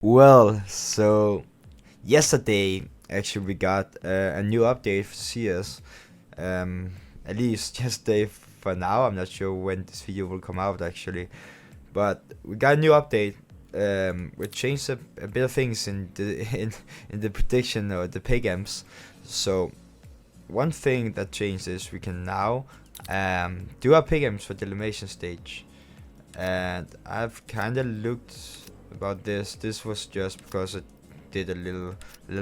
Well, so yesterday actually we got a new update for CS. Um, at least yesterday for now. I'm not sure when this video will come out actually, but we got a new update. Which changed a bit of things in the in the prediction or the pick'ems. So one thing that changed is we can now do our pick'ems for the elimination stage, and I've kind of looked about this. This was just because it did a little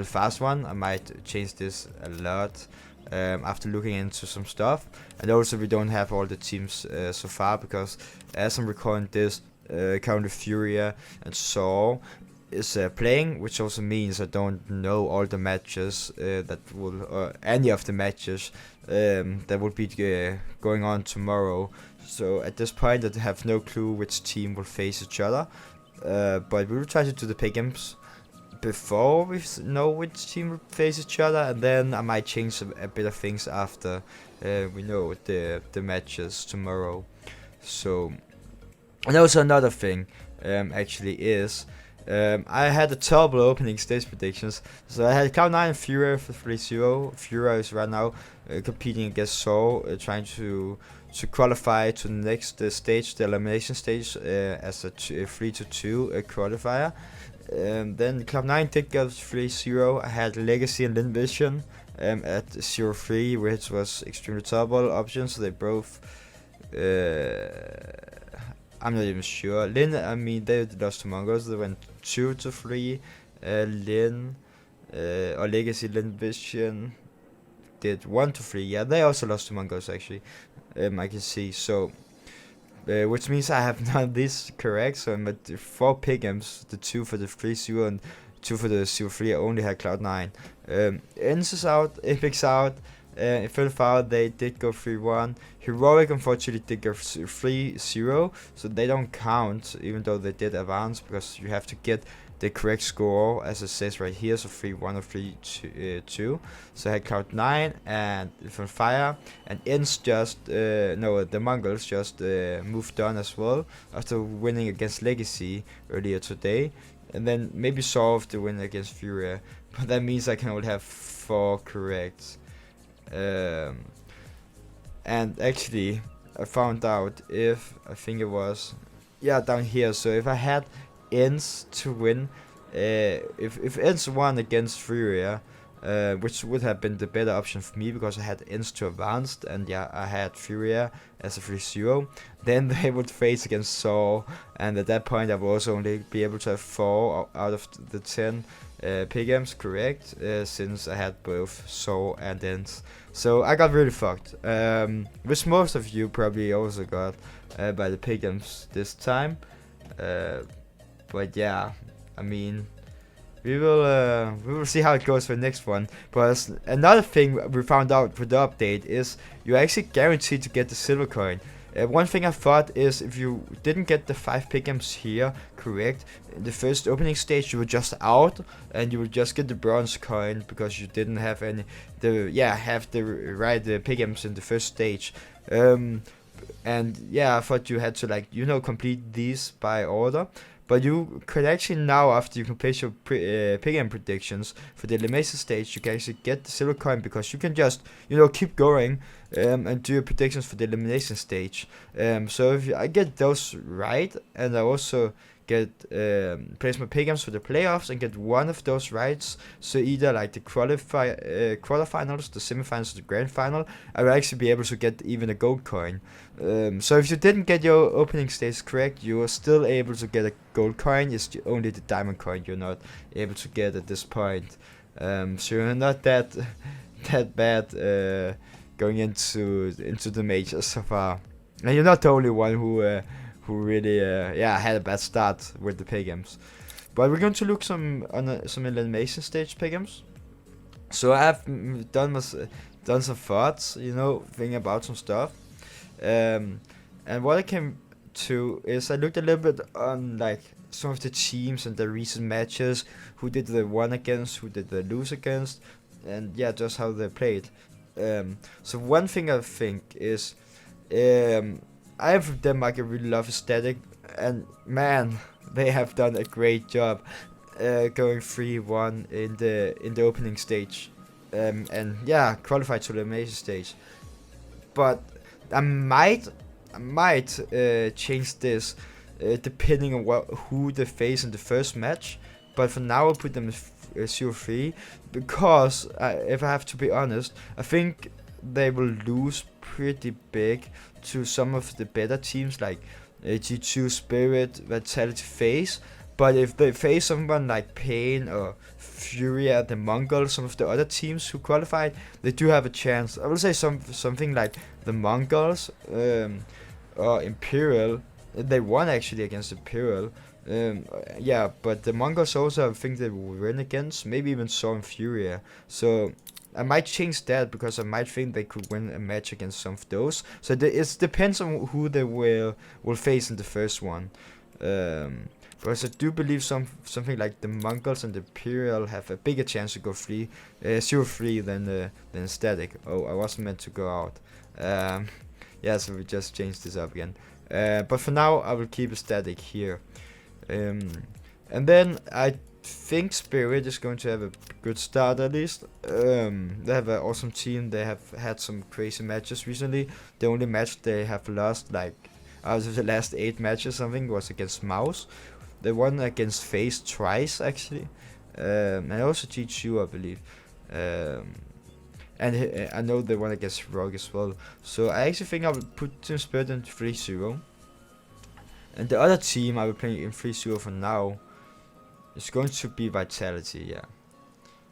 fast one. I might change this a lot after looking into some stuff, and also we don't have all the teams so far because as I'm recording this, currently Furia and Saw is playing, which also means I don't know all the matches that will any of the matches that will be going on tomorrow. So at this point, I have no clue which team will face each other. But we will try to do the pick'ems before we know which team will face each other, and then I might change a bit of things after we know the matches tomorrow. So, and also another thing actually is I had a terrible opening stage predictions. So I had Cloud9 and Furia for 3-0. Furia is right now competing against Saw, trying to qualify to the next stage, the elimination stage, as a 3-2 qualifier. Then Cloud9 did go 3-0. I had Legacy and Lin Vision at 0-3, which was extremely terrible options. So they both. I'm not even sure. Lin, I mean, they lost to Mongols. They went 2-3. Lin or Legacy Lin Vision did 1-3. Yeah, they also lost to Mongols actually. I can see. So, which means I have done this correct. So I'm at 4 pick'ems, the 2 for the 3-0 and 2 for the 0-3. I only had Cloud9. Ends is out, Epic's out. Philfire, they did go 3-1. Heroic, unfortunately, did go 3-0, so they don't count, even though they did advance, because you have to get the correct score, as it says right here, so 3-1 or 3-2. So I had Cloud9 and Philfire, and Ins just, no, the Mongols just moved on as well, after winning against Legacy earlier today. And then maybe solved the win against Furia, but that means I can only have 4 correct. And actually I found out if I think it was down here. So if I had ends to win, if ends won against Furia, which would have been the better option for me because I had ends to advanced, and I had Furia as a 3-0, then they would face against Saw, and at that point I would also only be able to have 4 out of the 10 pick'ems correct, since I had both Saw and ends. So I got really fucked, which most of you probably also got by the pick'ems this time. But yeah, I mean, we will see how it goes for the next one. But another thing we found out with the update is you're actually guaranteed to get the silver coin. One thing I thought is if you didn't get the 5 pick'ems here correct in the first opening stage, you were just out and you would just get the bronze coin because you didn't have any have the right pick'ems in the first stage. And yeah, I thought you had to complete these by order. But you could actually now, after you complete your pick'em predictions for the elimination stage, you can actually get the silver coin because you can just, keep going and do your predictions for the elimination stage. So if I get those right, and I also get place my pick'ems for the playoffs and get one of those rights, so either like the quarterfinals, the semifinals, or the grand final, I will actually be able to get even a gold coin. So if you didn't get your opening stage correct, you are still able to get a gold coin. It's only the diamond coin you're not able to get at this point. So you're not that bad going into the majors so far, and you're not the only one who really had a bad start with the pick'ems. But we're going to look some elimination stage pick'ems. So I have done some thoughts, thinking about some stuff. And what I came to is I looked a little bit on like some of the teams and the recent matches, who did they win against, who did they lose against, and just how they played. So one thing I think is I am from Denmark. I really love aesthetic, and man, they have done a great job. going 3-1 in the opening stage, and yeah, qualify to the elimination stage. But I might change this depending on who they face in the first match. But for now, I'll put them 0-3 because if I have to be honest, I think they will lose pretty big to some of the better teams like G2, Spirit, Vitality, FaZe. But if they face someone like Pain or Furia, the Mongols, some of the other teams who qualified, they do have a chance. I will say something like the Mongols or Imperial. They won actually against Imperial. Yeah, but the Mongols also I think they will win against, maybe even so in Furia. So I might change that because I might think they could win a match against some of those. So it depends on who they will face in the first one. Because I do believe something like the Mongols and the Imperial have a bigger chance to go 0-3 than Static. Oh, I wasn't meant to go out. Yeah, so we just changed this up again. But for now, I will keep a Static here. And then I think Spirit is going to have a good start at least. They have an awesome team. They have had some crazy matches recently. The only match they have lost, like out of the last 8 matches, something was against Mouse. They won against FaZe twice actually, and also G2 I believe. And I know they won against Rogue as well. So I actually think I will put Team Spirit in 3-0. And the other team I will play in 3-0 for now is going to be Vitality, yeah.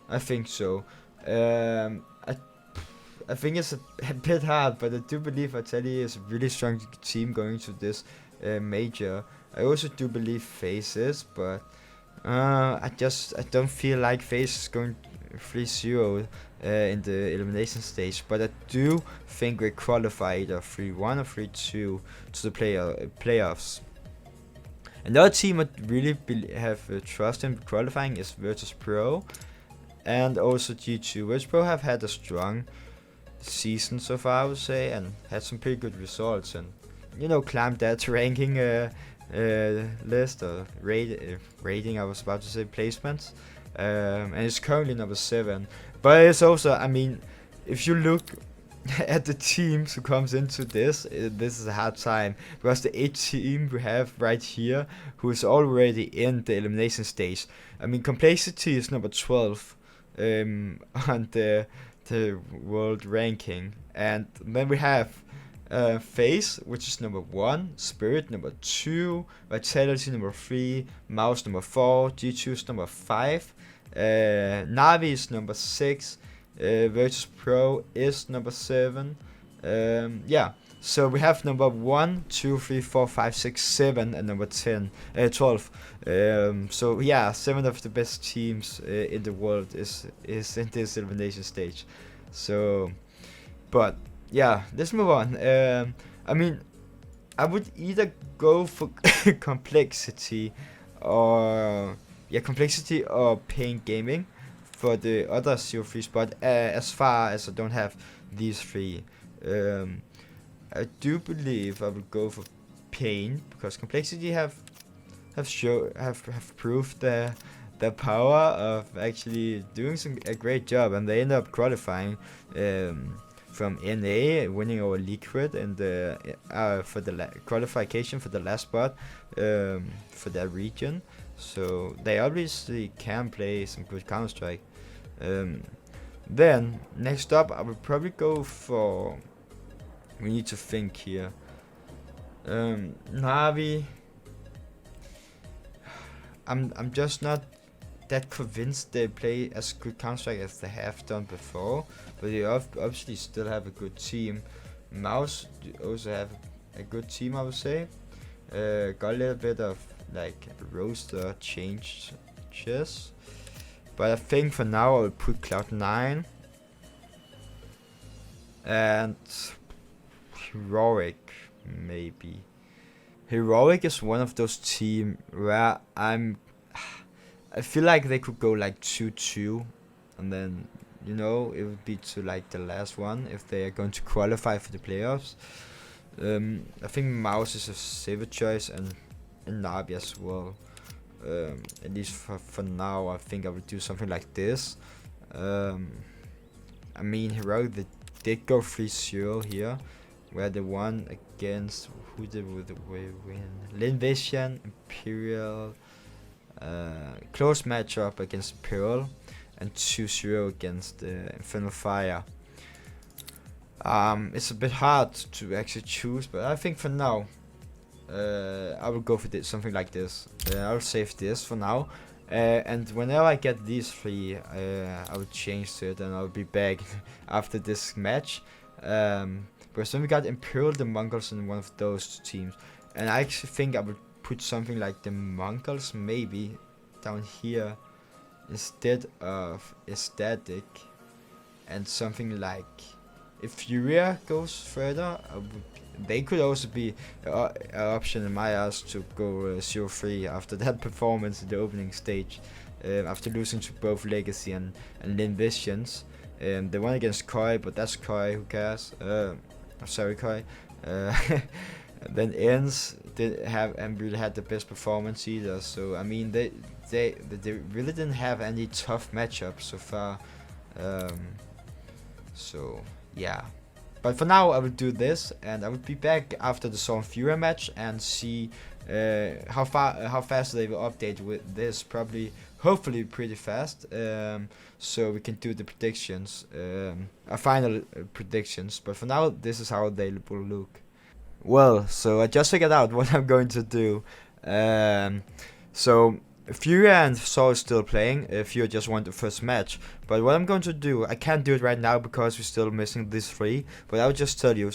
I think so. I think it's a bit hard, but I do believe Vitality is a really strong team going to this major. I also do believe FaZe is, but I don't feel like FaZe is going 3-0 in the elimination stage. But I do think we qualify either 3-1 or 3-2 to the playoffs. Another team I really have trust in qualifying is Virtus.pro and also G2. Virtus.pro have had a strong season so far, I would say, and had some pretty good results, and climbed that ranking list or rating. I was about to say placements, and it's currently number 7. But it's also, I mean, if you look at the teams who comes into this is a hard time because the 8 team we have right here who is already in the elimination stage. I mean, Complexity is number 12 on the world ranking, and then we have FaZe, which is number 1, Spirit number 2, Vitality number 3, Mouse number 4, G2 is number 5, Navi is number 6, Virtus.pro is number 7. Yeah, so we have number 1, 2, 3, 4, 5, 6, 7, and number 12. So yeah, 7 of the best teams in the world is in this elimination stage. So, but yeah, let's move on. I mean, I would either go for Complexity or Pain Gaming for the other 0-3 spot, as far as I don't have these 3. I do believe I will go for Pain because Complexity have proved their power of actually doing a great job, and they end up qualifying from NA, winning over Liquid and for the qualification for the last spot for that region. So they obviously can play some good Counter-Strike. Then next up, I would probably go for. We need to think here. Navi. I'm just not that convinced they play as good Counter-Strike as they have done before, but they obviously still have a good team. Mouse also have a good team, I would say. Got a little bit of like roster changes, but I think for now I will put Cloud9 and Heroic maybe. Heroic is one of those teams where I feel like they could go like 2-2, and then it would be to like the last one if they are going to qualify for the playoffs. I think Mouse is a safer choice, and Navi as well. At least for now, I think I would do something like this. I mean, Heroic did go 3-0 here, where they won against, who did the win? Linvision, Imperial, close matchup against Imperial, and 2-0 against Infernal Fire. It's a bit hard to actually choose, but I think for now, I will go for something like this. I'll save this for now. And whenever I get these 3, I will change to it, and I'll be back after this match. Because then we got Imperial, the Mongols, in one of those 2 teams. And I actually think I would put something like the Mongols maybe down here instead of Aesthetic, and something like, if Furia goes further, they could also be an option in my eyes to go 0-3 after that performance in the opening stage, after losing to both Legacy and Linvisions. They won against Koi, but that's Koi, who cares? Sorry, Koi. Then Ends didn't really had the best performance either. So I mean, they really didn't have any tough matchups so far. So yeah. But for now, I will do this, and I will be back after the Storm Fury match and see how fast they will update with this. Hopefully, pretty fast. So we can do the predictions, final predictions. But for now, this is how they will look. Well, so I just figured out what I'm going to do. So Fury and Saw is still playing. Fury just won the first match. But what I'm going to do, I can't do it right now because we're still missing these 3. But I'll just tell you,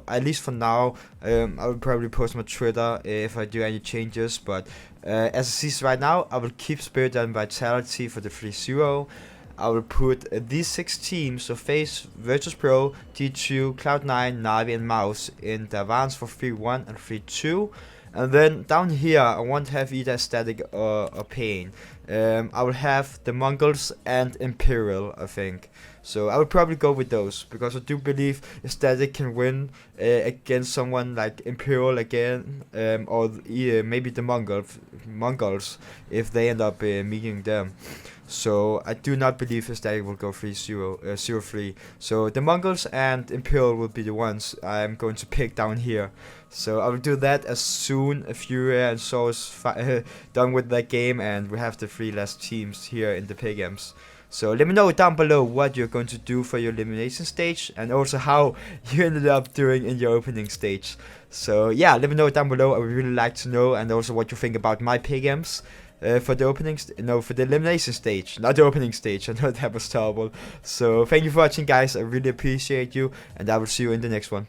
at least for now, I will probably post my Twitter if I do any changes. But as it sees right now, I will keep Spirit and Vitality for the 3-0. I will put these 6 teams, so FaZe, Virtus Pro, T2, Cloud9, Navi, and Mouse in the advance for 3-1 and 3-2. And then down here, I won't have either Static or Pain. I will have the Mongols and Imperial, I think. So I will probably go with those, because I do believe Static can win against someone like Imperial again, or maybe the Mongols if they end up meeting them. So I do not believe Static will go 0-3. So the Mongols and Imperial will be the ones I'm going to pick down here. So I will do that as soon as Fury and Saw is done with that game, and we have the 3 last teams here in the Pick'ems. So let me know down below what you're going to do for your elimination stage, and also how you ended up doing in your opening stage. So yeah, let me know down below. I would really like to know, and also what you think about my Pick'ems. For the for the elimination stage, not the opening stage. I know that was terrible. So thank you for watching, guys. I really appreciate you, and I will see you in the next one.